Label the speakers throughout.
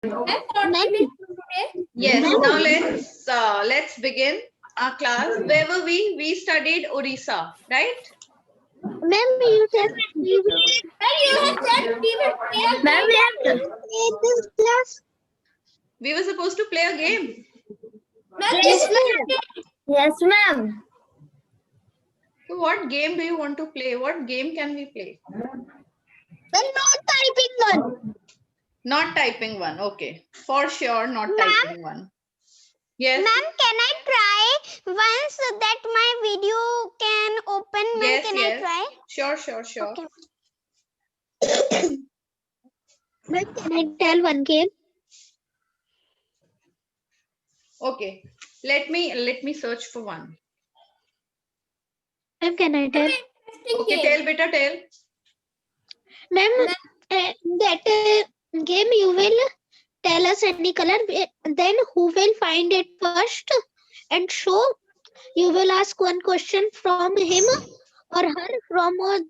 Speaker 1: Ma'am.
Speaker 2: Yes. Now let's begin our class. Where were we? We studied Odisha, right?
Speaker 1: Ma'am, you said we will Ma'am, we have to play this class.
Speaker 2: We were supposed to play a game.
Speaker 1: Yes, ma'am. Yes, ma'am.
Speaker 2: So what game do you want to play? What game can we play?
Speaker 1: The not typing one.
Speaker 2: Not typing one. Okay. For sure, not typing one. Yes.
Speaker 1: Ma'am, can I try once that my video can open? Ma'am,
Speaker 2: Yes,
Speaker 1: can
Speaker 2: yes.
Speaker 1: I try?
Speaker 2: Sure.
Speaker 1: Okay. Ma'am, can I tell one game?
Speaker 2: Okay. Let me search for one.
Speaker 1: Ma'am, can I tell?
Speaker 2: Okay, tell beta tell.
Speaker 1: Ma'am, that game you will tell us any color, then who will find it first and show. You will ask one question from him or her from a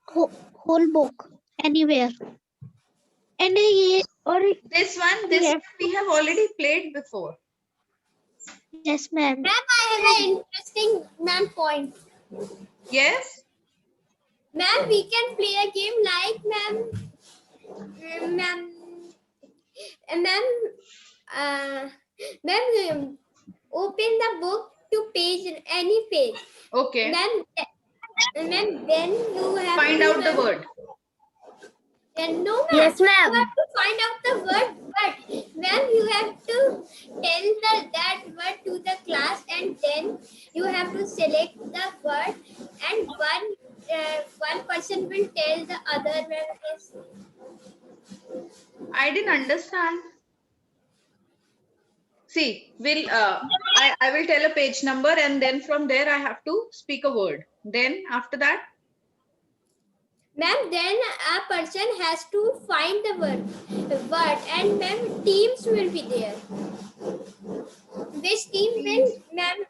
Speaker 1: whole book anywhere. And
Speaker 2: This one we have already played before.
Speaker 1: yes, ma'am. Ma'am, I have an interesting point.
Speaker 2: Yes.
Speaker 1: Ma'am, we can play a game like ma'am, open the book to any page.
Speaker 2: Okay.
Speaker 1: Ma'am, then you have
Speaker 2: find out the word.
Speaker 1: No, ma'am. Yes, ma'am. You have to find out the word, but ma'am, you have to tell that word to the class, and then you have to select the word, and one person will tell the other where it is.
Speaker 2: I didn't understand. See, I will tell a page number, and then from there I have to speak a word. Then after that,
Speaker 1: Ma'am, then a person has to find the word, and ma'am, teams will be there. Which team will, ma'am,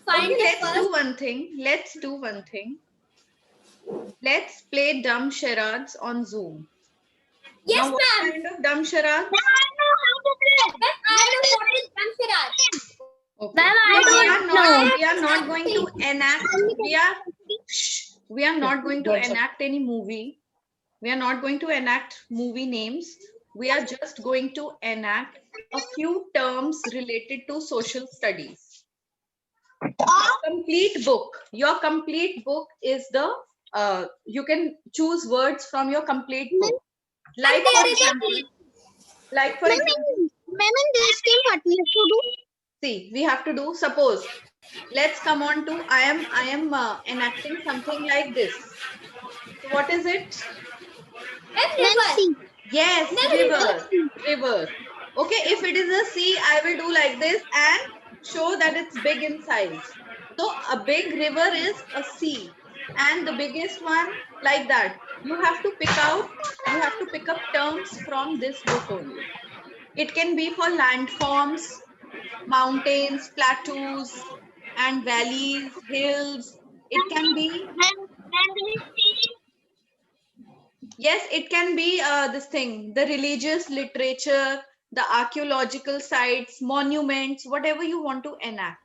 Speaker 1: find
Speaker 2: okay,
Speaker 1: the
Speaker 2: let's
Speaker 1: first?
Speaker 2: do one thing. Let's play dumb charades on Zoom.
Speaker 1: Yes,
Speaker 2: now, what
Speaker 1: ma'am.
Speaker 2: kind of dumb charades?
Speaker 1: Ma'am, I know what is dumb charades.
Speaker 2: Okay.
Speaker 1: Ma'am, I don't know.
Speaker 2: We are not going to enact. We are not going to enact any movie. We are not going to enact movie names. We are just going to enact a few terms related to social studies. Your complete book is the you can choose words from your complete book. Like for example,
Speaker 1: Ma'am, in this game, what we have to do?
Speaker 2: see, we have to do, suppose, let's come on to, I am enacting something like this. So what is it?
Speaker 1: River.
Speaker 2: Yes, river. Okay, if it is a sea, I will do like this and show that it's big in size. So a big river is a sea, and the biggest one like that. You have to pick up terms from this book only. It can be for landforms, mountains, plateaus, and valleys, hills. It can be, yes, it can be this thing, the religious literature, the archaeological sites, monuments, whatever you want to enact.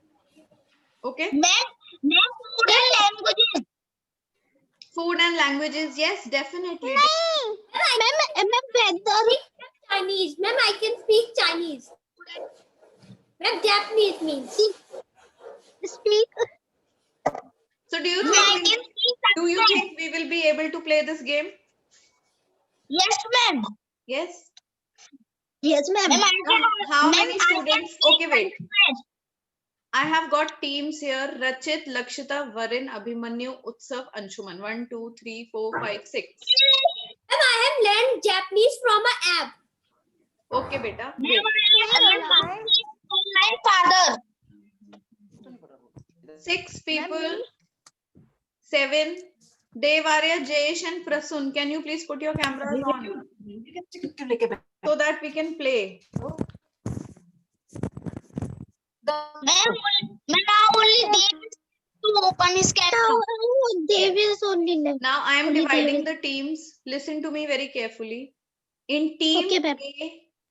Speaker 2: Okay?
Speaker 1: Food and languages.
Speaker 2: Food and languages, yes, definitely.
Speaker 1: Ma'am, weather. Chinese. Ma'am, I can speak Chinese. Ma'am, Japanese means. Speak.
Speaker 2: So do you think we will be able to play this game?
Speaker 1: Yes, ma'am.
Speaker 2: Yes.
Speaker 1: Yes, ma'am.
Speaker 2: How many students? Okay, wait. I have got teams here. Rachit, Lakshita, Varin, Abhimanyu, Utsav, Anshuman. 1, 2, 3, 4, 5, 6.
Speaker 1: Ma'am, I have learned Japanese from an app.
Speaker 2: Okay, beta.
Speaker 1: My father.
Speaker 2: 6 people. 7. Devarya, Jayesh and Prasun. Can you please put your cameras on? So that we can play.
Speaker 1: Ma'am, now only Dev to open his camera. Dev is only left.
Speaker 2: Now I am dividing the teams. Listen to me very carefully. In team A,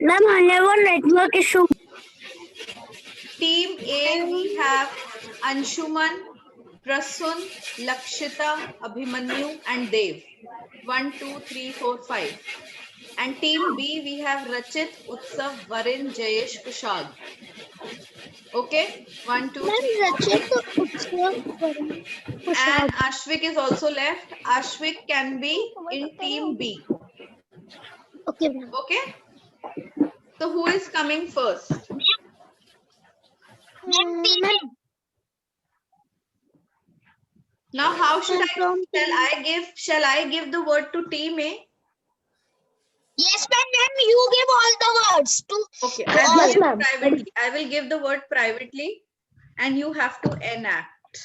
Speaker 3: Ma'am, I have a network issue.
Speaker 2: Team A, we have Anshuman, Prasun, Lakshita, Abhimanyu, and Dev. 1, 2, 3, 4, 5. And team B, we have Rachit, Utsav, Varin, Jayesh, Kushag. Okay? 1, 2,
Speaker 1: Ma'am,
Speaker 2: 3, 4, 5.
Speaker 1: Rachit, Utsav, Varun,
Speaker 2: And
Speaker 1: Kushag.
Speaker 2: Ashvik is also left. Ashvik can be in team B.
Speaker 1: Okay, ma'am.
Speaker 2: Okay? So who is coming first?
Speaker 1: Ma'am,
Speaker 2: Now how should
Speaker 1: I'm
Speaker 2: I do?
Speaker 1: from
Speaker 2: Shall I give the word to team A?
Speaker 1: Yes, ma'am. You give all the words to
Speaker 2: Okay,
Speaker 1: to
Speaker 2: I will
Speaker 1: all.
Speaker 2: give
Speaker 3: ma'am.
Speaker 2: privately. I will give the word privately and you have to enact.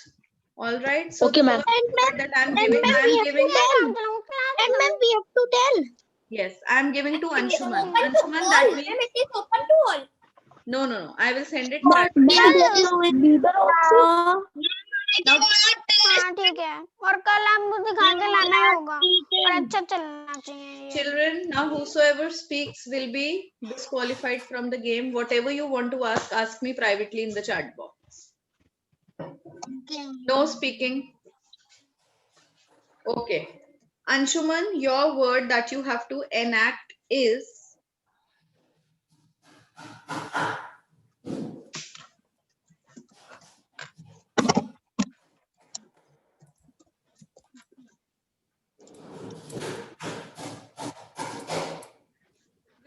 Speaker 2: All right. So
Speaker 3: Okay,
Speaker 2: the
Speaker 3: ma'am.
Speaker 2: first word that I'm
Speaker 1: And
Speaker 2: giving,
Speaker 1: ma'am, we
Speaker 2: I'm
Speaker 1: have
Speaker 2: giving.
Speaker 1: to tell. And ma'am, we have to tell.
Speaker 2: Yes, I'm giving to Anshuman. Anshuman, that means
Speaker 4: It is open to all.
Speaker 2: no. I will send it
Speaker 3: Ma'am,
Speaker 2: privately.
Speaker 3: there is leader also.
Speaker 2: Now,
Speaker 4: हाँ ठीक है और कल आपको दिखा के लाना ही होगा और अच्छा चलना चाहिए ये
Speaker 2: children, now whosoever speaks will be disqualified from the game. Whatever you want to ask me privately in the chat box. No speaking. Okay. Anshuman, your word that you have to enact is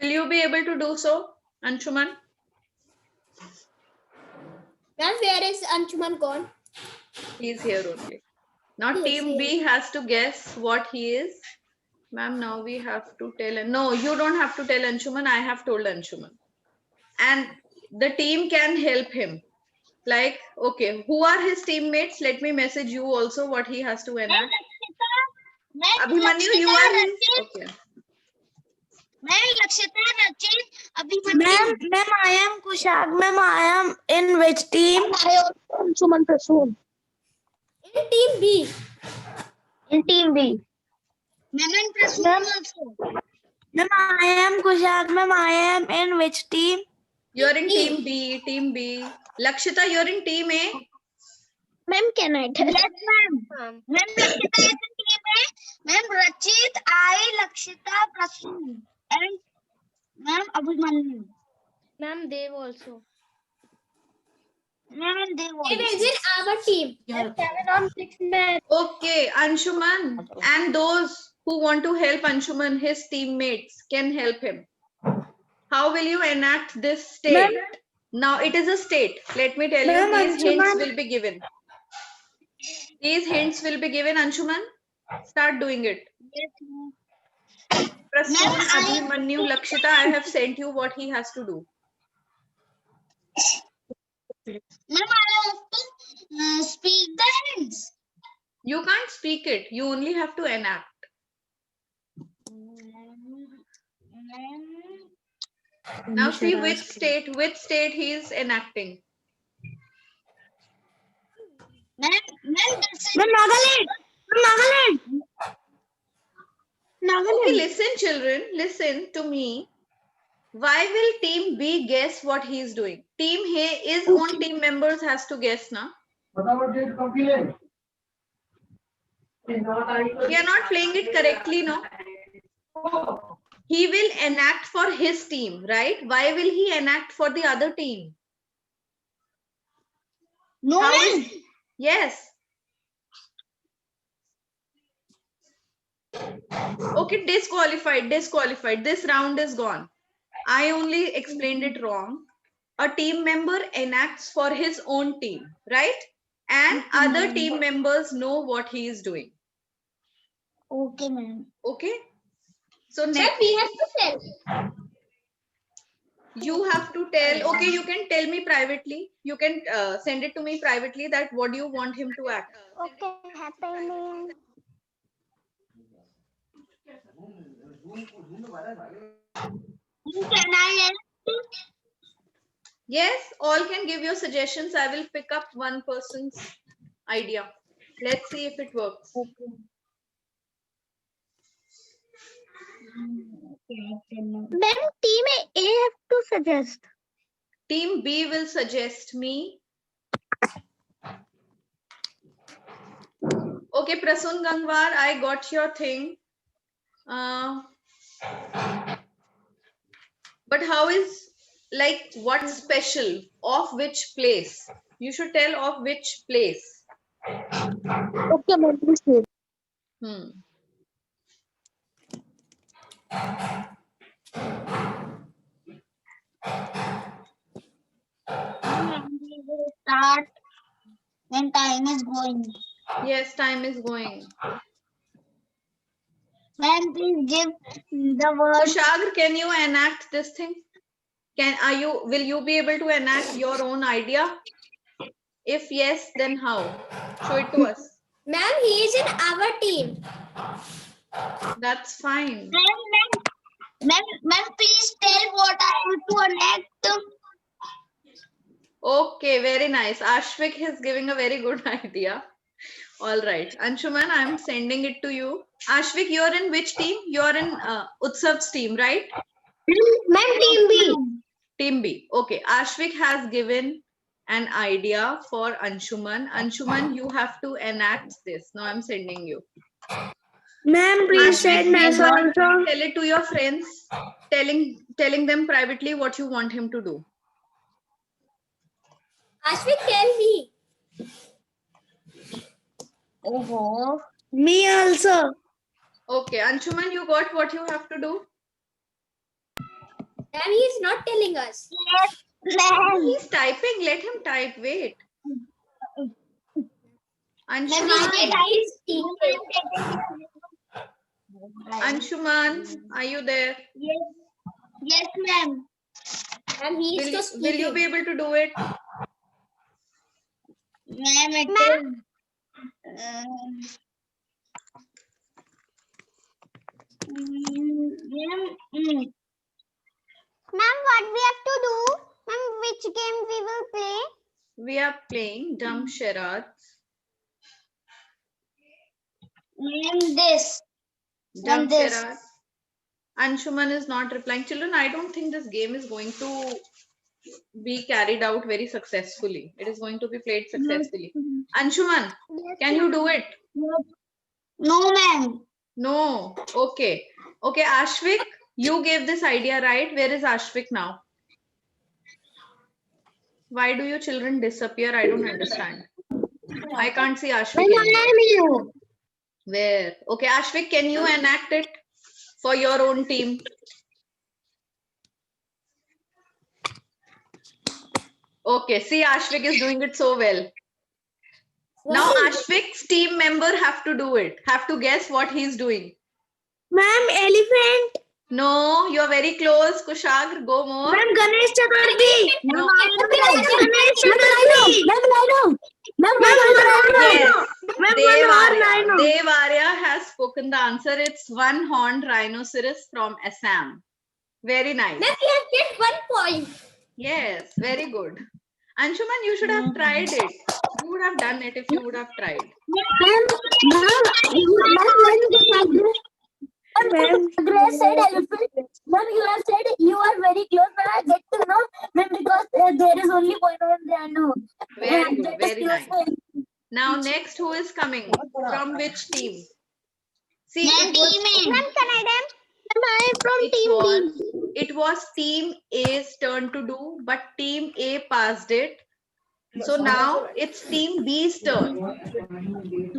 Speaker 2: will you be able to do so, Anshuman?
Speaker 4: Ma'am, where is Anshuman gone?
Speaker 2: He is here only. Now
Speaker 4: Yes,
Speaker 2: team B has to guess what he is. Ma'am, now we have to tell. No, you don't have to tell Anshuman. I have told Anshuman. And the team can help him. Like, okay, who are his teammates? Let me message you also what he has to enact. Abhimanyu, you are his. Okay.
Speaker 1: Ma'am, Lakshita, Rachit, Abhimanyu.
Speaker 3: Ma'am, I am Kushag. Ma'am, I am in which team? I also Suman Prasoon.
Speaker 4: In team B.
Speaker 3: In team B.
Speaker 1: Ma'am, and Prasoon
Speaker 3: Ma'am.
Speaker 1: also.
Speaker 3: Ma'am, I am Kushag. Ma'am, I am in which team?
Speaker 2: You're in team B, team B. Lakshita, you're in team A.
Speaker 1: Ma'am, can I tell? Yes, ma'am. Ma'am, Lakshita is in team A. Ma'am, Rachit, I, Lakshita, Prasoon. And ma'am, Abhimanyu.
Speaker 4: Ma'am, Dev also.
Speaker 1: Ma'am, and they want.
Speaker 4: Dev is in our team.
Speaker 1: 7 on 6, ma'am.
Speaker 2: Okay, Anshuman. And those who want to help Anshuman, his teammates can help him. How will you enact this state? Now it is a state. Let me tell you,
Speaker 3: Ma'am,
Speaker 2: these hints
Speaker 3: Anshuman.
Speaker 2: will be given. These hints will be given, Anshuman. Start doing it.
Speaker 1: Yes, ma'am.
Speaker 2: Prasoon,
Speaker 1: Ma'am,
Speaker 2: Abhimanyu, Lakshita, I have sent you what he has to do.
Speaker 1: Ma'am, I have to speak the hints.
Speaker 2: You can't speak it. You only have to enact. Now see which state he is enacting.
Speaker 1: Ma'am, this is
Speaker 3: Ma'am, Nagaland. Ma'am, Nagaland.
Speaker 2: Okay, listen, children, listen to me. Why will team B guess what he is doing? Team A, his own team members has to guess now. We are not playing it correctly, no? He will enact for his team, right? Why will he enact for the other team?
Speaker 1: no,
Speaker 2: How
Speaker 1: ma'am.
Speaker 2: is- Yes. Okay, disqualified. This round is gone. I only explained it wrong. A team member enacts for his own team, right? And other team members know what he is doing.
Speaker 1: Okay, ma'am.
Speaker 2: Okay? So
Speaker 4: Ma'am,
Speaker 2: next,
Speaker 4: we have to tell.
Speaker 2: you have to tell. Okay, you can tell me privately. You can send it to me privately that what do you want him to act.
Speaker 4: Okay, happening.
Speaker 1: Can I help?
Speaker 2: Yes, all can give your suggestions. I will pick up one person's idea. Let's see if it works.
Speaker 1: Ma'am, team A have to suggest.
Speaker 2: Team B will suggest me. Okay, Prasun Gangwar, I got your thing. But how is, like, what's special? Of which place? You should tell of which place.
Speaker 3: Okay, ma'am, please say.
Speaker 1: Start when time is going.
Speaker 2: Yes, time is going.
Speaker 1: Ma'am, please give the word.
Speaker 2: Kushagra, can you enact this thing? Will you be able to enact your own idea? If yes, then how? Show it to us.
Speaker 3: Ma'am, he is in our team.
Speaker 2: That's fine.
Speaker 1: Ma'am, please tell what I have to enact.
Speaker 2: Okay, very nice. Ashvik is giving a very good idea. All right. Anshuman, I'm sending it to you. Ashvik, you're in which team? You're in Utsav's team, right?
Speaker 1: Ma'am, team B.
Speaker 2: Team B. Okay. Ashvik has given an idea for Anshuman. Anshuman, you have to enact this. Now I'm sending you.
Speaker 3: Ma'am, please send us also.
Speaker 2: Tell it to your friends, telling them privately what you want him to do.
Speaker 3: Ashvik, tell me.
Speaker 1: Oh.
Speaker 3: Me also.
Speaker 2: Okay, Anshuman, you got what you have to do?
Speaker 3: Ma'am, he is not telling us.
Speaker 1: Yes, ma'am.
Speaker 2: He's typing. Let him type. Wait. Anshuman, Anshuman, are you there?
Speaker 1: Yes, ma'am.
Speaker 3: Ma'am, he is just
Speaker 2: Will you be able to do it?
Speaker 1: Ma'am, it is.
Speaker 4: Ma'am, what we have to do? Ma'am, which game we will play?
Speaker 2: We are playing dumb charades.
Speaker 1: Ma'am, this.
Speaker 2: Dumb
Speaker 1: And this.
Speaker 2: charades. Anshuman is not replying. Children, I don't think this game is going to be carried out very successfully. It is going to be played successfully. Anshuman, can you do it?
Speaker 1: No, ma'am.
Speaker 2: No. Okay. Okay, Ashvik, you gave this idea, right? Where is Ashvik now? Why do you children disappear? I don't understand. I can't see Ashvik anymore. Where? Okay, Ashvik, can you enact it for your own team? Okay, see, Ashvik is doing it so well. Now Ashvik's team member have to do it. Have to guess what he's doing.
Speaker 3: Ma'am, elephant.
Speaker 2: No, you are very close. Kushagra, go more.
Speaker 3: Ma'am, Ganesh Chaturthi.
Speaker 2: No.
Speaker 3: Ganesh Chaturthi. Ma'am,
Speaker 2: Yes.
Speaker 3: rhino.
Speaker 2: Devarya has spoken the answer. It's one-horned rhinoceros from Assam. Very nice.
Speaker 3: Ma'am, we have get 1 point.
Speaker 2: Yes, very good. Anshuman, you should have tried it. You would have done it if you would have tried.
Speaker 3: Grace said elephant. Ma'am, you have said you are very close, but I get to know ma'am because there is only point on random.
Speaker 2: Very good, very nice. Now next, who is coming? From which team? See,
Speaker 1: Ma'am, team A.
Speaker 4: Ma'am, can I dem?
Speaker 1: I am from team B.
Speaker 2: it was team A's turn to do, but team A passed it. So now it's team B's turn.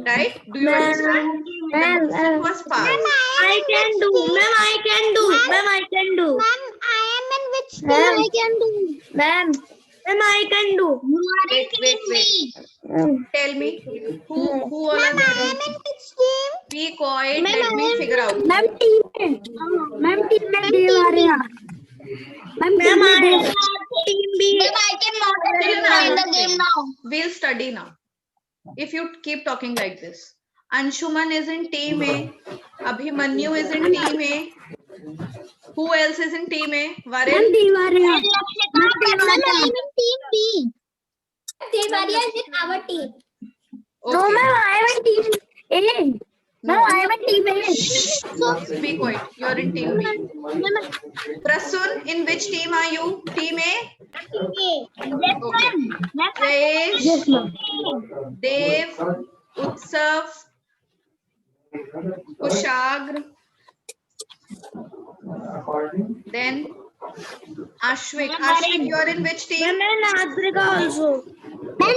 Speaker 2: Right? Do you understand? The question was passed.
Speaker 3: I can do. Ma'am, I can do. Ma'am, I can do.
Speaker 4: Ma'am, I am in which team?
Speaker 3: Ma'am,
Speaker 1: I can do.
Speaker 3: Ma'am, I can do.
Speaker 1: You are
Speaker 2: Wait,
Speaker 1: in
Speaker 2: wait,
Speaker 1: team
Speaker 2: wait.
Speaker 1: B.
Speaker 2: Tell me, who all are
Speaker 4: Ma'am, I
Speaker 2: there?
Speaker 4: am in which team?
Speaker 2: Be quiet, let me figure out.
Speaker 3: Ma'am, teammate. Ma'am, teammate Devaria. Ma'am, team B.
Speaker 1: Ma'am, I cannot find the game now.
Speaker 2: We'll study now. If you keep talking like this. Anshuman is in team A. Abhimanyu is in team A. Who else is in team A?
Speaker 3: Ma'am,
Speaker 2: Varel?
Speaker 3: Devaria.
Speaker 1: I am in team B.
Speaker 3: Devaria is in our team.
Speaker 2: Okay.
Speaker 3: No, ma'am, I am in team A. Ma'am, I am in team A.
Speaker 2: Please be quiet. You are in team B. Prasun, in which team are you? Team A? Okay. Jayesh,
Speaker 3: Yes, ma'am.
Speaker 2: Dev, Utsav, Kushagra, then Ashwik. Ashwik, you are in which team?
Speaker 3: Adrika also.
Speaker 1: And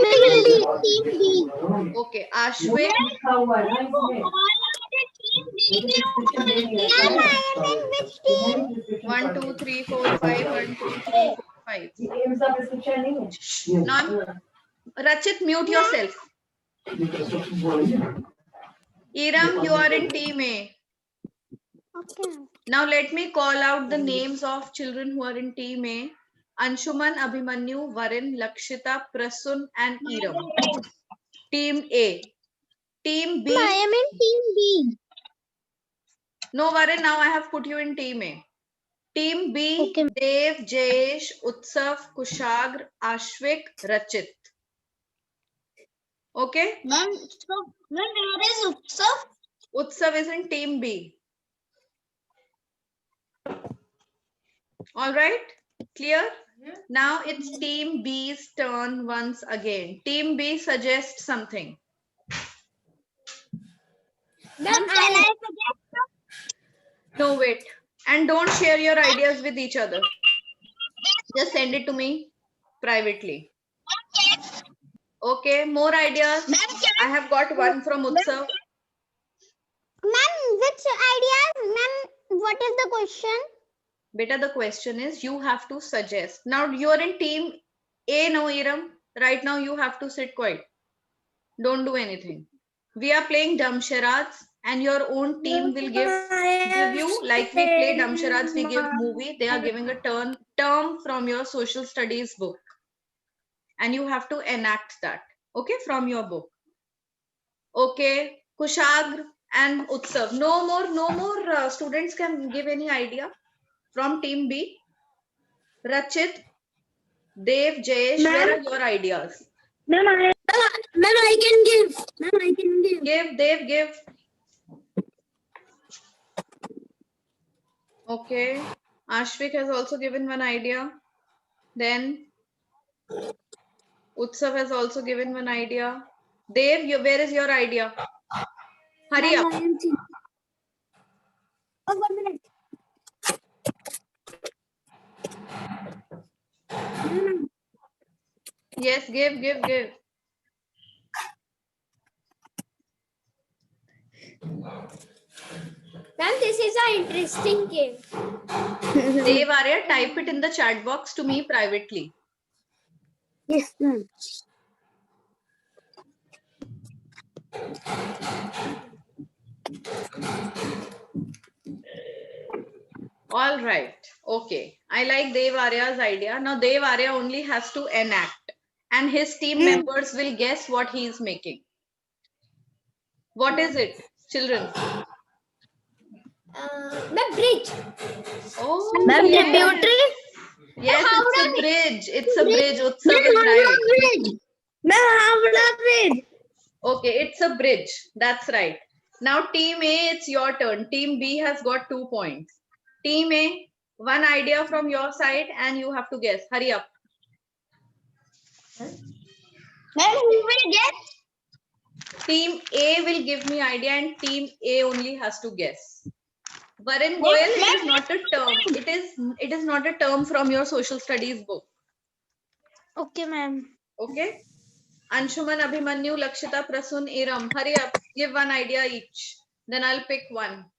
Speaker 1: team B.
Speaker 2: Okay, Ashwik.
Speaker 1: Ma'am, I am in which team?
Speaker 2: 1, 2, 3, 4, 5. 1, 2, 3, 4, 5. None. Rachit, mute yourself. Iram, you are in team A.
Speaker 4: Okay.
Speaker 2: Now let me call out the names of children who are in team A. Anshuman, Abhimanyu, Varin, Lakshita, Prasun and Iram. Team A. Team B.
Speaker 1: I am in team B.
Speaker 2: No, Varin, now I have put you in team A. Team B,
Speaker 1: Okay.
Speaker 2: Dev, Jayesh, Utsav, Kushagra, Ashwik, Rachit. Okay?
Speaker 1: Ma'am, so where is Utsav?
Speaker 2: Utsav is in team B. All right? Clear? Now it's team B's turn once again. Team B suggests something.
Speaker 1: Ma'am, can I
Speaker 2: No, wait. And don't share your ideas with each other. Just send it to me privately. Okay, more ideas. I have got one from Utsav.
Speaker 4: Ma'am, which ideas? Ma'am, what is the question?
Speaker 2: Beta, the question is you have to suggest. Now you are in team A, no, Iram. Right now you have to sit quiet. Don't do anything. We are playing dumb charades and your own team will give you, like we play dumb charades, we give movie. They are giving a term from your social studies book. And you have to enact that, okay, from your book. Okay, Kushagra and Utsav. No more students can give any idea from team B. Rachit, Dev, Jayesh, where are your ideas?
Speaker 3: Ma'am, I can give. Ma'am, I can give.
Speaker 2: Give, Dev, give. Okay, Ashwik has also given one idea. Then Utsav has also given one idea. Dev, where is your idea? Hurry up.
Speaker 3: Oh, 1 minute.
Speaker 2: Yes, give.
Speaker 3: Ma'am, this is an interesting game.
Speaker 2: Dev, Arya, type it in the chat box to me privately.
Speaker 3: Yes, ma'am.
Speaker 2: All right. Okay. I like Dev Arya's idea. Now Dev Arya only has to enact and his team members will guess what he is making. What is it, children?
Speaker 3: Ma'am, bridge.
Speaker 2: Oh,
Speaker 3: Ma'am,
Speaker 2: yes.
Speaker 3: tributary.
Speaker 2: Yes, it's a bridge. It's a bridge. Utsav is right.
Speaker 3: Bridge. Ma'am, Havla bridge.
Speaker 2: Okay, it's a bridge. That's right. Now team A, it's your turn. Team B has got 2 points. Team A, one idea from your side and you have to guess. Hurry up.
Speaker 1: Ma'am, who will guess?
Speaker 2: Team A will give me idea and team A only has to guess. Varin Goyal, it is not a term. It is not a term from your social studies book.
Speaker 1: Okay, ma'am.
Speaker 2: Okay. Anshuman, Abhimanyu, Lakshita, Prasun, Iram. Hurry up. Give one idea each. Then I'll pick one.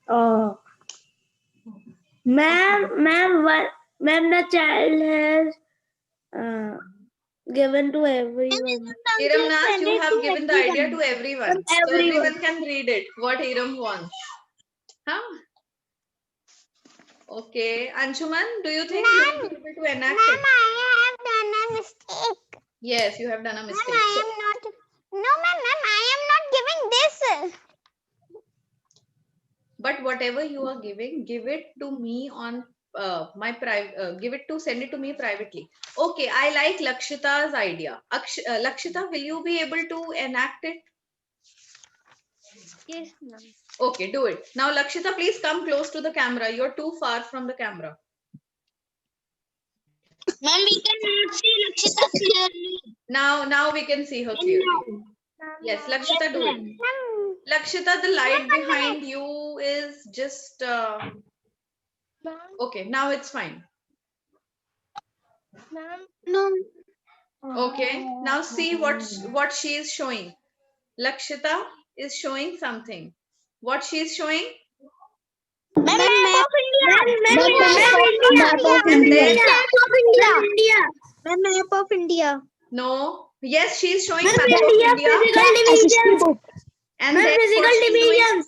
Speaker 3: Oh. Ma'am, the child has given to everyone.
Speaker 2: Iram Nas, you have given the idea to everyone. So
Speaker 3: Everyone.
Speaker 2: everyone can read it, what Iram wants. Huh? Okay. Anshuman, do you think you will be able to enact
Speaker 4: Ma'am,
Speaker 2: it?
Speaker 4: I have done a mistake.
Speaker 2: Yes, you have done a
Speaker 4: Ma'am,
Speaker 2: mistake.
Speaker 4: I am not. No, ma'am, I am not giving this.
Speaker 2: But whatever you are giving, give it to me on my private, send it to me privately. Okay, I like Lakshita's idea. Lakshita, will you be able to enact it?
Speaker 4: Yes, ma'am.
Speaker 2: Okay, do it. Now, Lakshita, please come close to the camera. You're too far from the camera.
Speaker 1: Ma'am, we cannot see Lakshita clearly.
Speaker 2: Now we can see her clearly. Yes, Lakshita, do it. Lakshita, the light behind you is just okay. Now it's fine.
Speaker 1: No.
Speaker 2: Okay. Now see what she is showing. Lakshita is showing something. What she is showing?
Speaker 1: Map of India.
Speaker 2: And then
Speaker 1: Map of India. Map of India.
Speaker 2: no. Yes, she is showing map of India.
Speaker 3: divisions.
Speaker 2: And then what she is doing?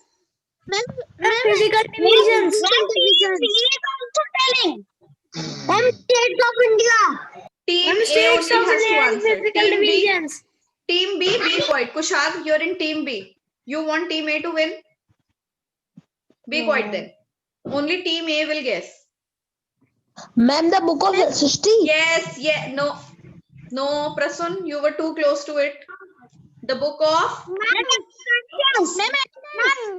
Speaker 3: Physical divisions.
Speaker 1: He is also telling. States of India.
Speaker 2: Team A only has to answer.
Speaker 3: Physical
Speaker 2: Team B,
Speaker 3: divisions.
Speaker 2: Team B, be quiet. Kushag, you're in Team B. You want Team A to win? Be quiet then. Only Team A will guess.
Speaker 3: Ma'am, the book of history.
Speaker 2: Yes, no, Prasun, you were too close to it. The book of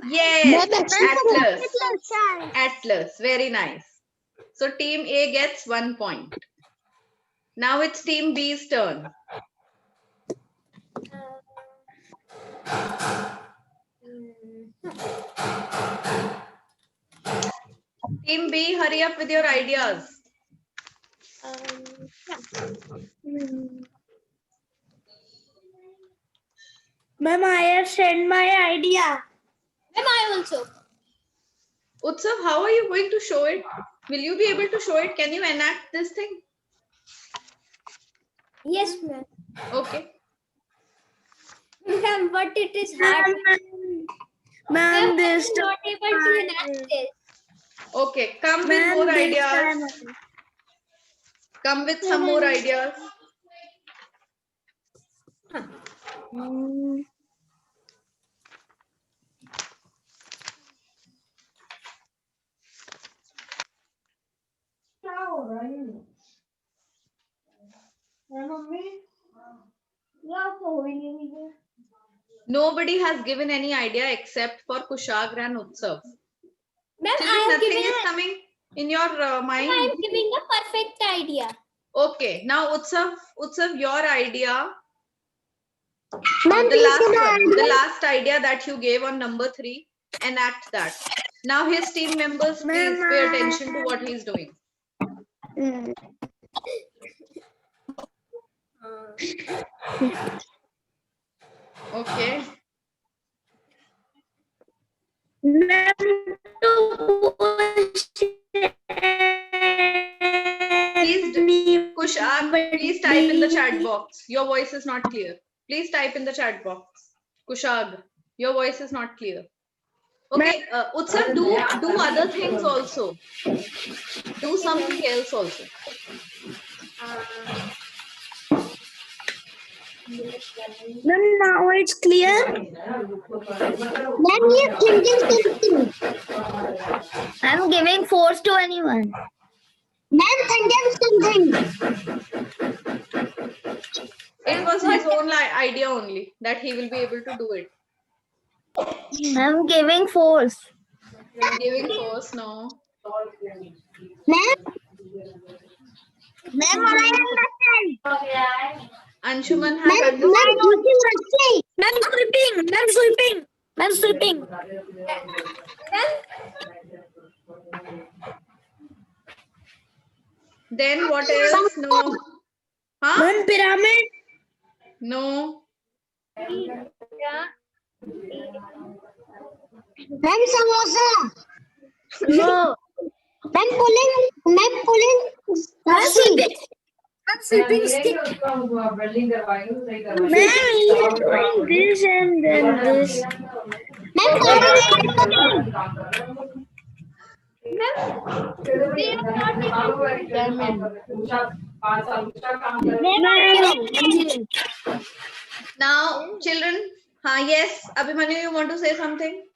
Speaker 2: yes, Atlas. Very nice. So Team A gets 1 point. Now it's Team B's turn. Team B, hurry up with your ideas.
Speaker 3: Ma'am, I have sent my idea. Ma'am, I also.
Speaker 2: Utsav, how are you going to show it? Will you be able to show it? Can you enact this thing?
Speaker 3: Yes, ma'am.
Speaker 2: Okay.
Speaker 3: Ma'am, but it is hard. Ma'am, this not able to enact this.
Speaker 2: Okay, come with more ideas. Come with some more ideas. Nobody has given any idea except for Kushagra and Utsav.
Speaker 3: Ma'am,
Speaker 2: Children, nothing is coming in your mind.
Speaker 3: I am giving a perfect idea.
Speaker 2: Okay, now Utsav, your idea. The last idea that you gave on number 3, enact that. Now his team members, please pay attention to what he's doing. Okay. Kushag, please type in the chat box. Your voice is not clear. Please type in the chat box. Kushag, your voice is not clear. Okay, Utsav, do other things also. Do something else also.
Speaker 3: Ma'am, now it's clear.
Speaker 1: Ma'am, he is thinking something.
Speaker 3: I'm giving force to anyone.
Speaker 1: Ma'am, thinking something.
Speaker 2: It was his own idea only that he will be able to do it.
Speaker 3: I'm giving force.
Speaker 2: Giving force, no.
Speaker 1: Ma'am, I understand.
Speaker 2: Anshuman has
Speaker 1: Ma'am,
Speaker 2: understood.
Speaker 3: Ma'am, sweeping.
Speaker 2: Then what else? No. Huh?
Speaker 3: Ma'am, pyramid.
Speaker 2: No.
Speaker 1: Ma'am, samosa.
Speaker 3: No.
Speaker 1: Ma'am, pulling.
Speaker 3: I'm sweeping stick. Ma'am, he is doing this and then this.
Speaker 2: Now, children, yes, Abhimanyu, you want to say something?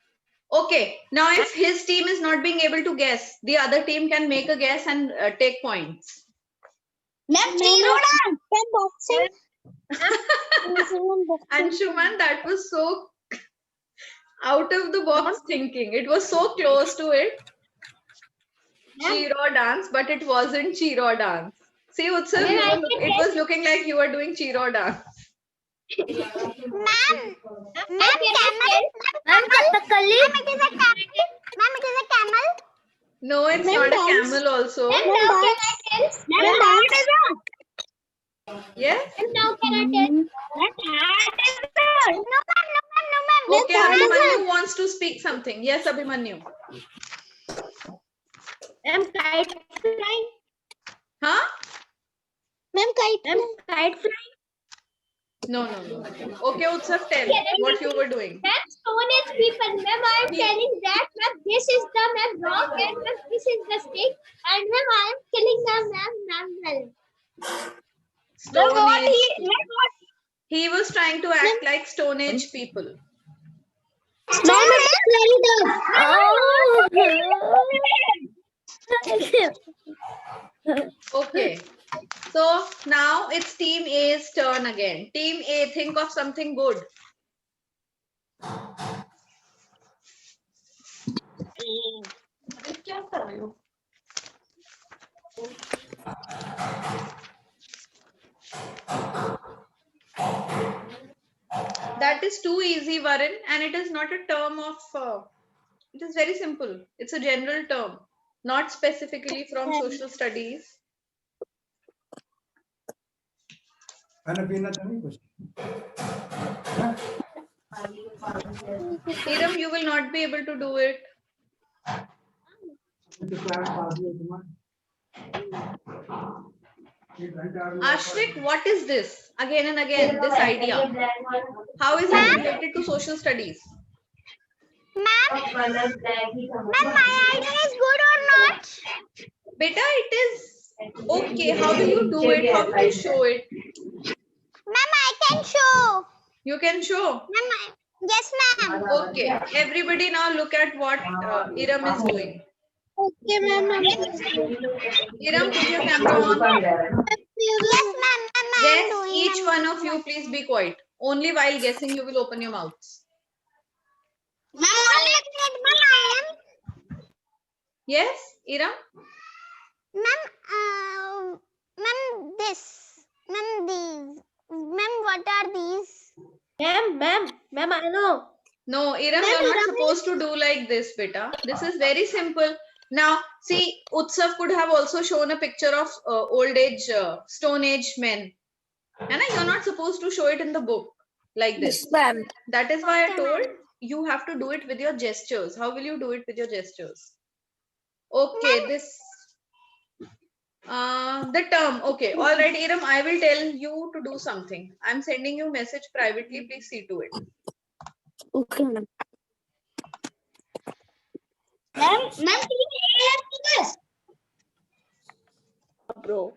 Speaker 2: Okay, now if his team is not being able to guess, the other team can make a guess and take points.
Speaker 3: Ma'am, zero dance.
Speaker 1: boxing.
Speaker 2: Anshuman, that was so out of the box thinking. It was so close to it. Chiro dance, but it wasn't Chiro dance. See, Utsav, it was looking like you were doing Chiro dance.
Speaker 4: Ma'am, camel.
Speaker 3: Ma'am, Kathakali.
Speaker 4: Ma'am, it is a camel. Ma'am, it is a camel.
Speaker 2: No, it's not a camel also.
Speaker 1: Now can I tell?
Speaker 2: Yes?
Speaker 1: Now can I tell?
Speaker 4: No, ma'am.
Speaker 2: Okay, Abhimanyu wants to speak something. Yes, Abhimanyu.
Speaker 1: Ma'am, kite flying.
Speaker 2: Huh?
Speaker 1: Ma'am, kite flying.
Speaker 2: No. Okay, Utsav, tell what you were doing.
Speaker 1: Ma'am, stone is people. Ma'am, I am telling that. Ma'am, this is the rock and ma'am, this is the stick. And ma'am, I am killing the ma'am.
Speaker 2: Stone Age. He was trying to act like Stone Age people.
Speaker 1: Ma'am,
Speaker 2: Okay. So now it's Team A's turn again. Team A, think of something good. That is too easy, Varun, and it is not a term of, it is very simple. It's a general term, not specifically from social studies. Hiram, you will not be able to do it. Ashrik, what is this? Again and again, this idea. How is it related to social studies?
Speaker 4: Ma'am, my idea is good or not?
Speaker 2: Beta, it is okay. How will you do it? How will you show it?
Speaker 4: Ma'am, I can show.
Speaker 2: You can show.
Speaker 4: Ma'am, yes, ma'am.
Speaker 2: Okay. Everybody now look at what Iram is doing.
Speaker 1: Okay, ma'am.
Speaker 2: Iram, put your camera on.
Speaker 4: Yes, ma'am. I am
Speaker 2: Yes,
Speaker 4: doing.
Speaker 2: each one of you, please be quiet. Only while guessing, you will open your mouths.
Speaker 4: Ma'am, I am.
Speaker 2: Yes, Iram?
Speaker 4: Ma'am, this. Ma'am, these. Ma'am, what are these?
Speaker 1: Ma'am, I know.
Speaker 2: No, Iram, you're not supposed to do like this, beta. This is very simple. Now, see, Utsav could have also shown a picture of old age, stone age men. And you're not supposed to show it in the book like this.
Speaker 3: Ma'am.
Speaker 2: That is why I told you have to do it with your gestures. How will you do it with your gestures? Okay, this, the term. Okay, all right, Iram, I will tell you to do something. I'm sending you message privately. Please see to it.
Speaker 3: Okay, ma'am.
Speaker 1: Ma'am, team A has to guess.
Speaker 2: Bro.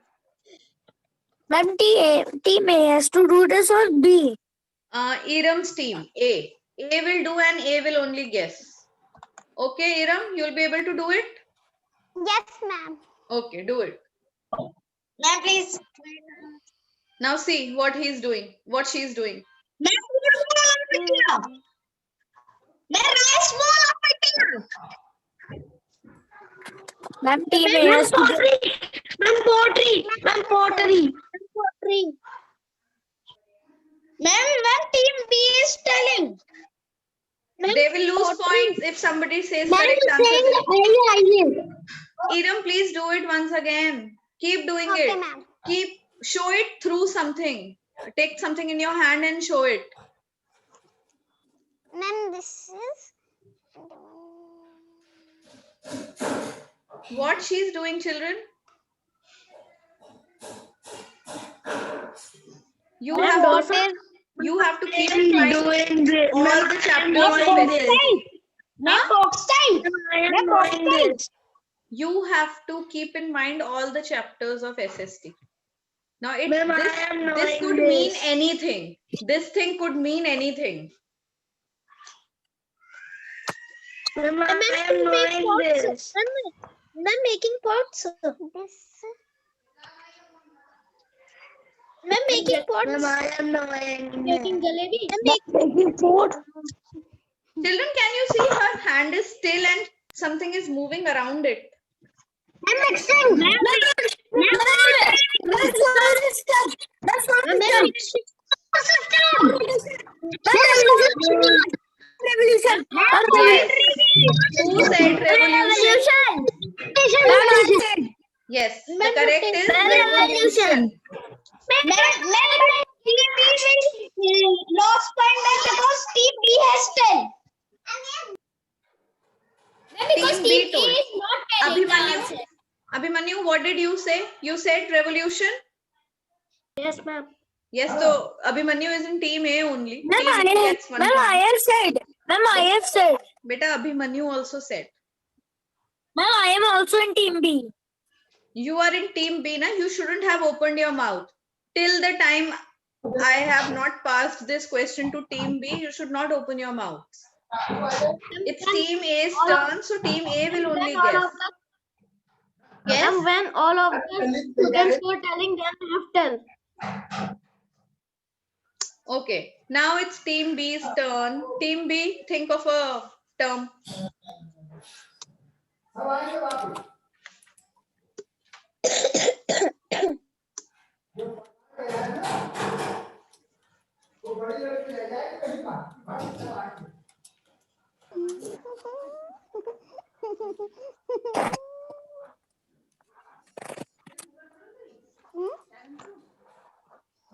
Speaker 3: Ma'am, team A has to do this or B?
Speaker 2: Iram's team, A. A will do and A will only guess. Okay, Iram, you'll be able to do it?
Speaker 4: Yes, ma'am.
Speaker 2: Okay, do it.
Speaker 1: Ma'am, please.
Speaker 2: Now see what he's doing, what she's doing.
Speaker 3: Ma'am, team A has to do.
Speaker 1: Ma'am, pottery. Ma'am, team B is telling.
Speaker 2: They will lose points if somebody says correct answer. Iram, please do it once again. Keep doing
Speaker 4: Okay,
Speaker 2: it.
Speaker 4: ma'am.
Speaker 2: Show it through something. Take something in your hand and show it.
Speaker 4: Ma'am, this is.
Speaker 2: What she's doing, children? You have to keep in mind all the chapters of SST. You have to keep in mind all the chapters of SST. Now, this could mean anything. This thing could mean anything.
Speaker 3: Ma'am,
Speaker 1: Ma'am,
Speaker 3: I am knowing this.
Speaker 1: Ma'am, making pots.
Speaker 4: This.
Speaker 1: Ma'am, making pots.
Speaker 3: Ma'am, I am knowing
Speaker 1: Making
Speaker 3: this.
Speaker 1: jalebi.
Speaker 3: Making food.
Speaker 2: Children, can you see her hand is still and something is moving around it?
Speaker 3: I'm mixing. Revolution.
Speaker 2: Yes. Who said revolution? Yes. The
Speaker 1: Ma'am,
Speaker 2: correct
Speaker 1: what
Speaker 2: is
Speaker 1: is
Speaker 2: revolution.
Speaker 3: Lost point because team B has 10.
Speaker 2: Team B told. Abhimanyu, Abhimanyu, what did you say? You said revolution?
Speaker 3: Yes, ma'am.
Speaker 2: Yes, so Abhimanyu is in team A only.
Speaker 3: Ma'am,
Speaker 2: Team B gets 1 point.
Speaker 3: have said. Ma'am, I have said.
Speaker 2: Beta, Abhimanyu also said.
Speaker 3: Ma'am, I am also in team B.
Speaker 2: You are in team B, na? You shouldn't have opened your mouth. Till the time I have not passed this question to team B, you should not open your mouth. It's team A's turn, so team A will only guess. Yes?
Speaker 3: And when all of the students were telling them have 10.
Speaker 2: Okay. Now it's team B's turn. Team B, think of a term.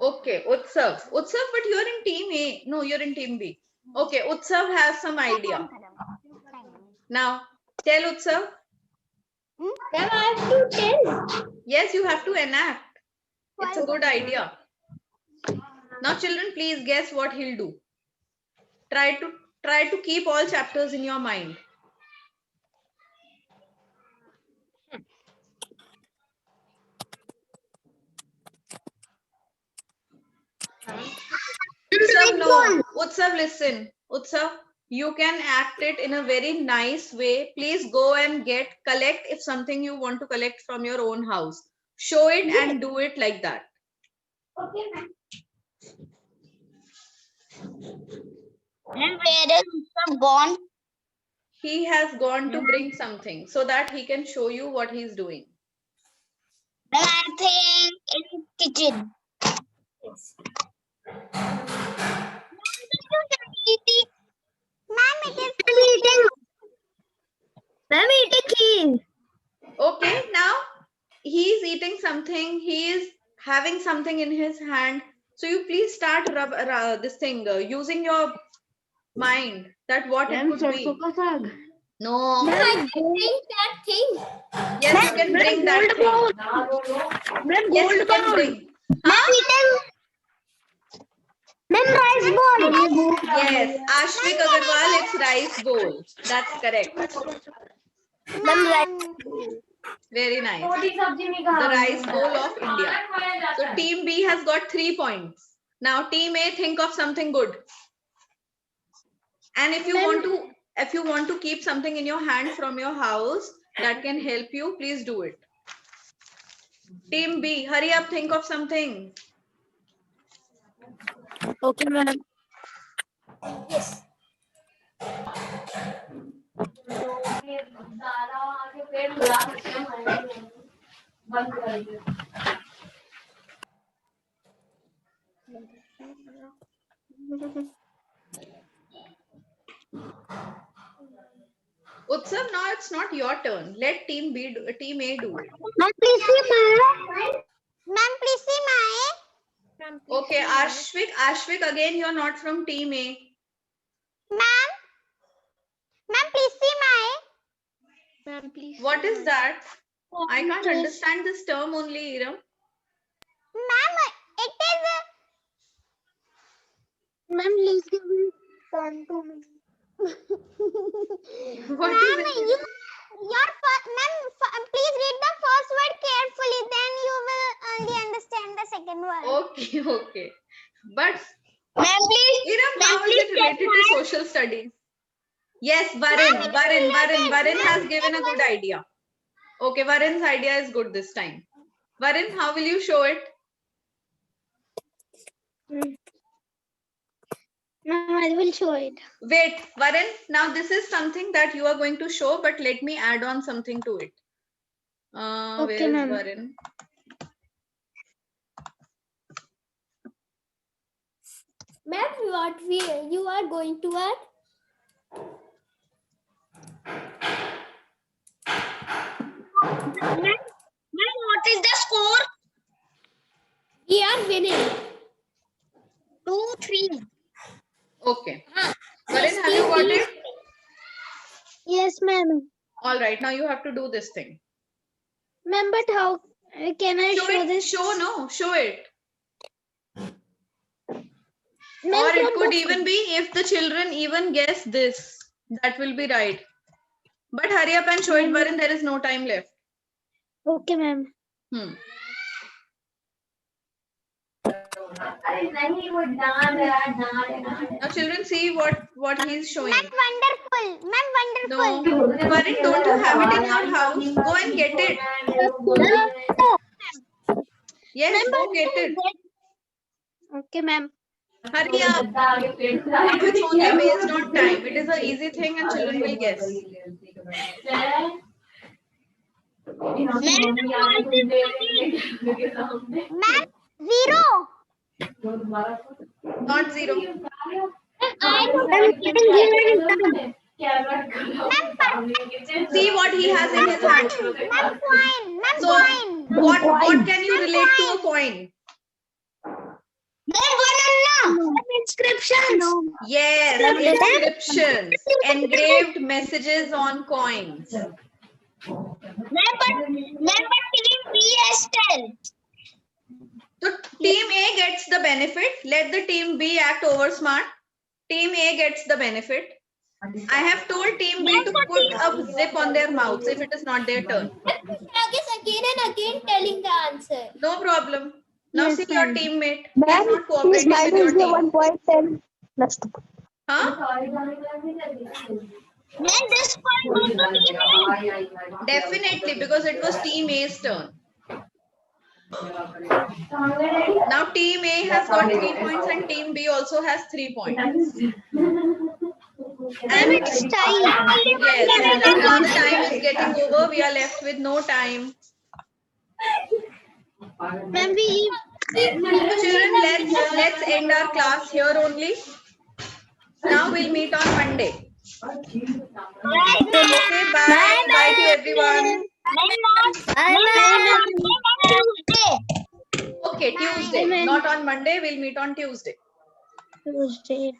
Speaker 2: Okay, Utsav. Utsav, but you're in team A. No, you're in team B. Okay, Utsav has some idea. Now, tell Utsav.
Speaker 1: Ma'am, I have to tell.
Speaker 2: Yes, you have to enact. It's a good idea. Now, children, please guess what he'll do. Try to keep all chapters in your mind. Utsav, no. Utsav, listen. Utsav, you can act it in a very nice way. Please go and collect if something you want to collect from your own house. Show it and do it like that.
Speaker 3: Okay, ma'am.
Speaker 1: And where is Utsav gone?
Speaker 2: He has gone to bring something so that he can show you what he's doing.
Speaker 1: Ma'am, I think in kitchen.
Speaker 4: Ma'am, it is.
Speaker 3: Ma'am, eating.
Speaker 2: Okay, now he's eating something. He is having something in his hand. So you please start this thing using your mind that what it could be. No.
Speaker 3: I bring that thing.
Speaker 2: Yes, you can bring that thing. Yes, you can bring.
Speaker 3: Ma'am, rice ball.
Speaker 2: Yes, Ashvik Agarwal, it's rice bowl. That's correct.
Speaker 3: Ma'am, rice.
Speaker 2: Very nice. The rice bowl of India. So team B has got 3 points. Now team A, think of something good. And if you want to keep something in your hand from your house that can help you, please do it. Team B, hurry up, think of something.
Speaker 3: Okay, ma'am. Yes.
Speaker 2: Utsav, now it's not your turn. Let team A do it.
Speaker 3: Ma'am, please see my.
Speaker 4: Ma'am, please see my.
Speaker 2: Okay, Ashvik, again, you're not from team A.
Speaker 4: Ma'am. Ma'am, please see my.
Speaker 3: Ma'am, please.
Speaker 2: What is that? I can't understand this term only, Iram.
Speaker 4: Ma'am, it is.
Speaker 1: Ma'am, please give me turn to me.
Speaker 2: What is
Speaker 4: Ma'am,
Speaker 2: it?
Speaker 4: ma'am, please read the first word carefully, then you will only understand the second word.
Speaker 2: Okay. But
Speaker 1: Ma'am, please.
Speaker 2: Iram,
Speaker 1: Ma'am,
Speaker 2: how is
Speaker 1: please
Speaker 2: it related to social studies? Yes, Varin has given a good idea. Okay, Varin's idea is good this time. Varin, how will you show it?
Speaker 1: Ma'am, I will show it.
Speaker 2: Wait, Varin, now this is something that you are going to show, but let me add on something to it.
Speaker 1: Okay,
Speaker 2: where is
Speaker 1: ma'am.
Speaker 2: Varin?
Speaker 3: Ma'am, what you are going to add?
Speaker 1: Ma'am, what is the score?
Speaker 3: We are winning.
Speaker 1: 2-3.
Speaker 2: Okay. Varin, have you got it?
Speaker 1: Yes, ma'am.
Speaker 2: All right, now you have to do this thing.
Speaker 1: Ma'am, but how can I
Speaker 2: Show
Speaker 1: show
Speaker 2: it.
Speaker 1: this?
Speaker 2: Show it.
Speaker 1: Ma'am,
Speaker 2: Or it
Speaker 1: from
Speaker 2: could
Speaker 1: the-
Speaker 2: even be if the children even guess this, that will be right. But hurry up and show it, Varin. There is no time left.
Speaker 1: Okay, ma'am.
Speaker 2: Hmm. Now, children, see what he's showing.
Speaker 4: Ma'am, wonderful. Ma'am,
Speaker 2: No,
Speaker 4: wonderful.
Speaker 2: Varin, don't you have it in your house? Go and get it. Yes, go get it.
Speaker 1: Okay, ma'am.
Speaker 2: Hurry up. It's only based on time. It is an easy thing and children will guess.
Speaker 4: Ma'am, 0.
Speaker 2: Not 0. See what he has in his hand.
Speaker 4: Ma'am, coin. Ma'am,
Speaker 2: So,
Speaker 4: coin.
Speaker 2: what can you relate to a coin?
Speaker 1: Inscriptions.
Speaker 2: Yes, inscriptions. Engraved messages on coins. So team A gets the benefit. Let the team B act over smart. Team A gets the benefit. I have told team B to put a zip on their mouths if it is not their turn.
Speaker 3: Again and again telling the answer.
Speaker 2: No problem. Now
Speaker 1: Yes,
Speaker 2: see your
Speaker 1: ma'am.
Speaker 2: teammate. He's
Speaker 3: Ma'am,
Speaker 2: not cooperating with your team.
Speaker 3: 1.10.
Speaker 2: Huh? Definitely, because it was team A's turn. Now team A has got 3 points and team B also has 3 points. And
Speaker 1: It's time.
Speaker 2: yes, now the time is getting over. We are left with no time.
Speaker 1: Ma'am, we
Speaker 2: So children, let's end our class here only. Now we'll meet on Monday. Okay, bye. Bye to everyone. Okay, Tuesday. Not on Monday. We'll meet on Tuesday.
Speaker 1: Tuesday.